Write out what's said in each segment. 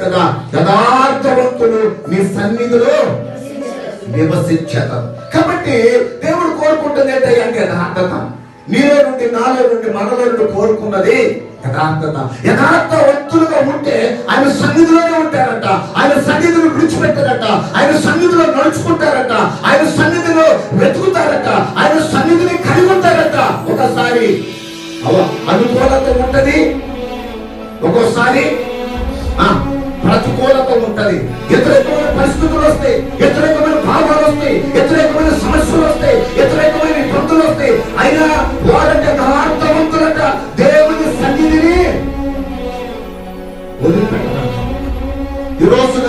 కదా యథార్థవంతులు నీ సన్నిధిలో నివసించదు. కాబట్టి దేవుడు కోరుకుంటుంది ఏంటంటే యథార్థత. నీలో నుండి, నాలో నుండి, మనలో నుండి కోరుకున్నది యథార్థత. యథార్థవంతులుగా ఉంటే ఆయన సన్నిధిలోనే ఉంటారట. ఆయన సన్నిధిని విడిచిపెట్టారట. ఆయన సన్నిధిలో నడుచుకుంటారట. ఆయన సన్నిధిలో వెతుకుతారట. ఆయన సన్నిధిని కలిగి ఉంటారట. ఒకసారి అనుకూలత ఉంటది, ఒక్కోసారి ప్రతికూలత ఉంటది. వ్యతిరేకమైన పరిస్థితులు వస్తాయి, వ్యతిరేకమైన భావాలు వస్తాయి, వ్యతిరేకమైన సమస్యలు వస్తాయి, వ్యతిరేకమైన ఇబ్బందులు వస్తాయి. అయినా వారంటే యథార్థవంతులట దేవుని సన్నిధిని వదిలిపెట్టారు. ఈ రోజున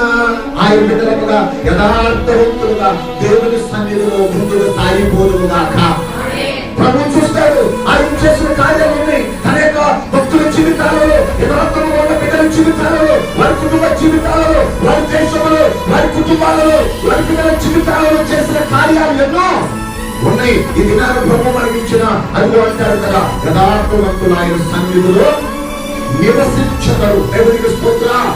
ఆయన బిడ్డలుగా యథార్థవంతులుగా దేవుని సన్నిధిలో ముందుకు సాగిపోదుగాక. ప్రభు చూస్తాడు ఆయన చేసిన కార్యాలని తన యొక్క భక్తుల జీవితాలలో, యథార్థంగా ఉన్న బిడ్డల జీవితాలలో, వారి కుటుంబ జీవితాలలో, వారి దేశంలో, వారి కుటుంబాలలో, వారి పిల్లల జీవితాలలో చేసిన కార్యాలు ఎన్నో ఉన్నాయి. ఈ దినాన్ని ప్రభు మనకి ఇచ్చిన అనుభవం అంటారు కదా, యథార్థవంతులు ఆయన సన్నిధిలో నివసించగలరు. దేవునికి స్తోత్రం.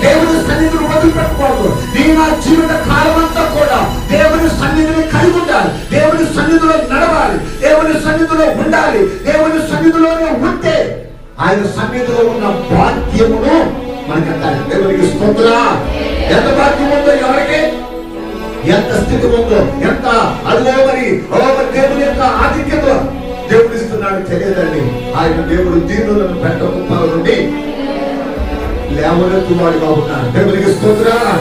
దేవుని సన్నిధిని వదిలిపెట్టకూడదు. నీ నా జీవిత కాలం అంతా కూడా దేవుని సన్నిధిని కలిగి ఉండాలి. దేవుని సన్నిధిలో నడవాలి. దేవుని సన్నిధిలో ఉండాలి. దేవుని సన్నిధిలోనే ఉంటే ఆయన సన్నిధిలో ఉన్న భాగ్యమును మనకంటారు. దేవునికి స్తోత్రం. ఎంత భాగ్యం ఉందో, ఎవరికి ఎంత స్థితి ఉందో, ఎంత అదిగో మరి దేవుని యొక్క ఆధిక్యత దేవుడు ఇస్తున్నాడు తెలియదండి. ఆయన దేవుడు దీనులను పెద్ద కుప్పల నుండి లేవనెత్తువాడుగా ఉన్నాడు. దేవునికి స్తోత్రం.